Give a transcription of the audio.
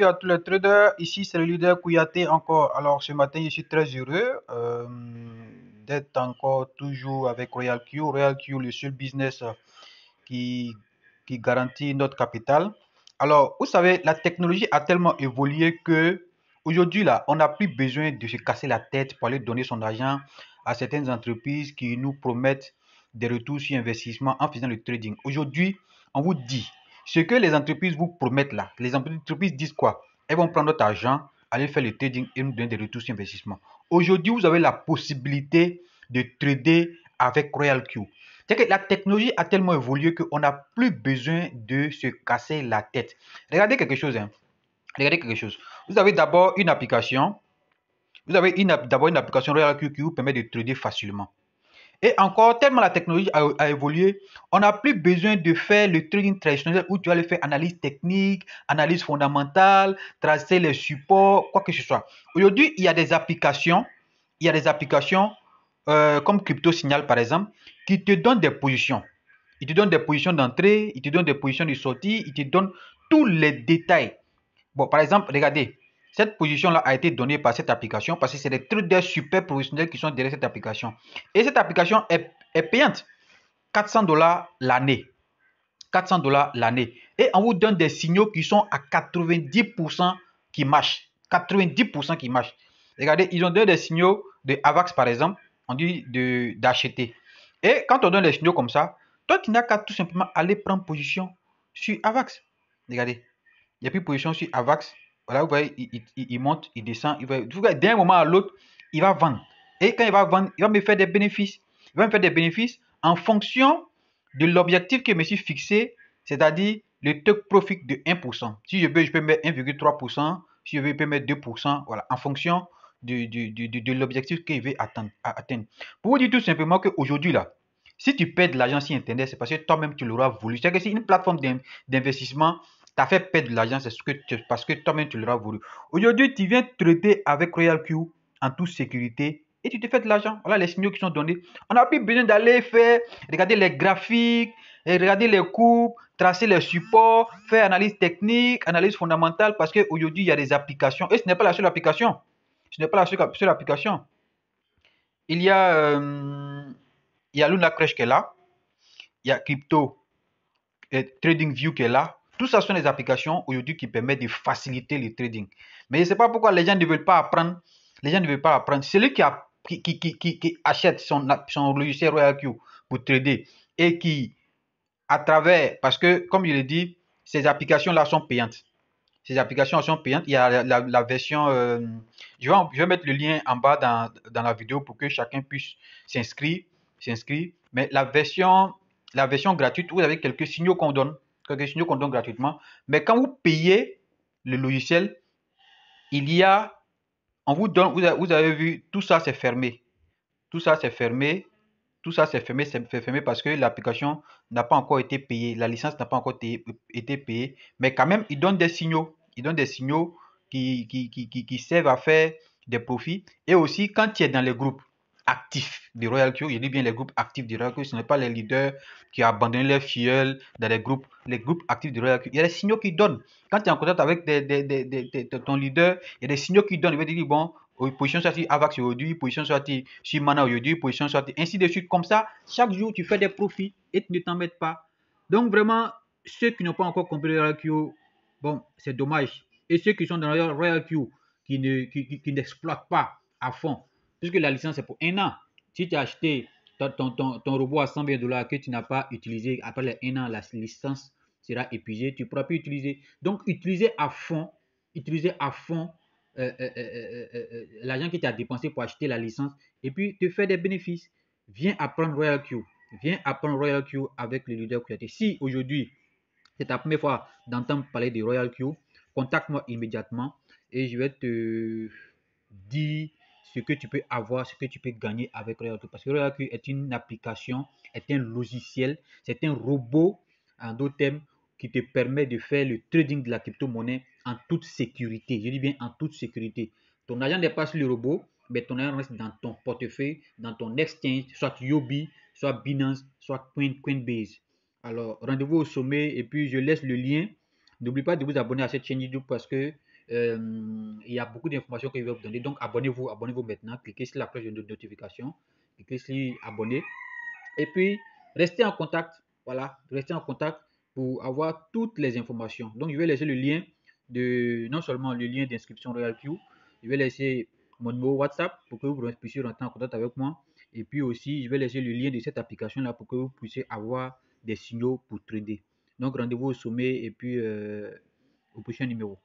à tous les traders, ici c'est le leader Kouyaté encore. Alors ce matin je suis très heureux d'être encore toujours avec Royal Q. Royal Q, le seul business qui, qui garantit notre capital. Alors vous savez, la technologie a tellement évolué que aujourd'hui là, on n'a plus besoin de se casser la tête pour aller donner son argent à certaines entreprises qui nous promettent des retours sur investissement en faisant le trading. Aujourd'hui, on vous dit ce que les entreprises vous promettent là. Les entreprises disent quoi? Elles vont prendre notre argent, aller faire le trading et nous donner des retours sur investissement. Aujourd'hui, vous avez la possibilité de trader avec Royal Q. C'est que la technologie a tellement évolué qu'on n'a plus besoin de se casser la tête. Regardez quelque chose. Regardez quelque chose. Vous avez d'abord une application. Vous avez d'abord une application Royal Q qui vous permet de trader facilement. Et encore, tellement la technologie a évolué, on n'a plus besoin de faire le trading traditionnel où tu vas le faire analyse technique, analyse fondamentale, tracer les supports, quoi que ce soit. Aujourd'hui, il y a des applications comme Crypto Signal par exemple, qui te donnent des positions. Il te donne des positions d'entrée, il te donne des positions de sortie, il te donne tous les détails. Bon, par exemple, regardez, cette position-là a été donnée par cette application parce que c'est des traders super professionnels qui sont derrière cette application. Et cette application est payante. 400 dollars l'année. 400 dollars l'année. Et on vous donne des signaux qui sont à 90% qui marchent. 90% qui marchent. Regardez, ils ont donné des signaux de AVAX par exemple. On dit d'acheter. Et quand on donne des signaux comme ça, toi, tu n'as qu'à tout simplement aller prendre position sur AVAX. Regardez. Il n'y a plus de position sur AVAX. Voilà, vous voyez, il monte, il descend. D'un moment à l'autre, il va vendre. Et quand il va vendre, il va me faire des bénéfices. Il va me faire des bénéfices en fonction de l'objectif que je me suis fixé, c'est-à-dire le take profit de 1%. Si je veux, je peux mettre 1,3%. Si je veux, je peux mettre 2%. Voilà, en fonction de l'objectif que je vais atteindre. Pour vous dire tout simplement qu'aujourd'hui, là, si tu perds de l'argent sur Internet, c'est parce que toi-même, tu l'auras voulu. C'est-à-dire que c'est une plateforme d'investissement t'as fait perdre de l'argent, c'est parce que toi-même tu l'auras voulu. Aujourd'hui, tu viens traiter avec Royal Q en toute sécurité et tu te fais de l'argent. Voilà les signaux qui sont donnés. On n'a plus besoin d'aller faire, regarder les graphiques, regarder les courbes, tracer les supports, faire analyse technique, analyse fondamentale, parce qu'aujourd'hui, il y a des applications. Et ce n'est pas la seule application. Ce n'est pas la seule application. Il y a, Luna Crash qui est là. Il y a Crypto TradingView qui est là. Tout ça sont des applications aujourd'hui qui permettent de faciliter le trading. Mais je ne sais pas pourquoi les gens ne veulent pas apprendre. Les gens ne veulent pas apprendre. Celui qui achète son logiciel RoyalQ pour trader et qui, à travers, parce que comme je l'ai dit, ces applications-là sont payantes. Ces applications sont payantes. Il y a la version, je vais mettre le lien en bas dans la vidéo pour que chacun puisse s'inscrire. Mais la version gratuite, vous avez quelques signaux qu'on donne, gratuitement. Mais quand vous payez le logiciel, il y a, on vous donne, vous avez vu, tout ça c'est fermé. Tout ça c'est fermé. Tout ça c'est fermé parce que l'application n'a pas encore été payée. La licence n'a pas encore été payée. Mais quand même, il donne des signaux. Il donne des signaux qui servent à faire des profits. Et aussi, quand tu es dans les groupes actifs de Royal Q, je dis bien les groupes actifs de Royal Q, ce n'est pas les leaders qui ont abandonné leur filleul dans les groupes actifs de Royal Q. Il y a des signaux qui donnent. Quand tu es en contact avec ton leader, il y a des signaux qui donnent. Il va te dire, bon, position sortie AVAX aujourd'hui, position sortie sur Mana aujourd'hui, position sortie, ainsi de suite. Comme ça, chaque jour, tu fais des profits et tu ne t'en mets pas. Donc, vraiment, ceux qui n'ont pas encore compris Royal Q, bon, c'est dommage. Et ceux qui sont dans Royal Q, qui n'exploitent pas à fond, puisque la licence est pour 1 an. Si tu as acheté ton robot à 100 dollars que tu n'as pas utilisé, après les 1 an, la licence sera épuisée, tu ne pourras plus utiliser. Donc, utilisez à fond l'argent que tu as dépensé pour acheter la licence et puis te faire des bénéfices. Viens apprendre Royal Q. Viens apprendre Royal Q avec le leader Kouyaté. Si aujourd'hui, c'est ta première fois d'entendre parler de Royal Q, contacte-moi immédiatement et je vais te dire ce que tu peux avoir, ce que tu peux gagner avec Royal Q. Parce que Royal Q est une application, est un logiciel, c'est un robot, en d'autres termes, qui te permet de faire le trading de la crypto-monnaie en toute sécurité. Je dis bien en toute sécurité. Ton argent n'est pas sur le robot, mais ton argent reste dans ton portefeuille, dans ton exchange, soit Yobi, soit Binance, soit Coinbase. Alors, rendez-vous au sommet et puis je laisse le lien. N'oubliez pas de vous abonner à cette chaîne YouTube parce que Il y a beaucoup d'informations que je vais vous donner. Donc, abonnez-vous maintenant. Cliquez sur la cloche de notification. Cliquez sur abonner. Et puis, restez en contact. Voilà, restez en contact pour avoir toutes les informations. Donc, je vais laisser le lien non seulement le lien d'inscription RoyalQ, je vais laisser mon numéro WhatsApp pour que vous puissiez rentrer en contact avec moi. Et puis aussi, je vais laisser le lien de cette application-là pour que vous puissiez avoir des signaux pour trader. Donc, rendez-vous au sommet et puis au prochain numéro.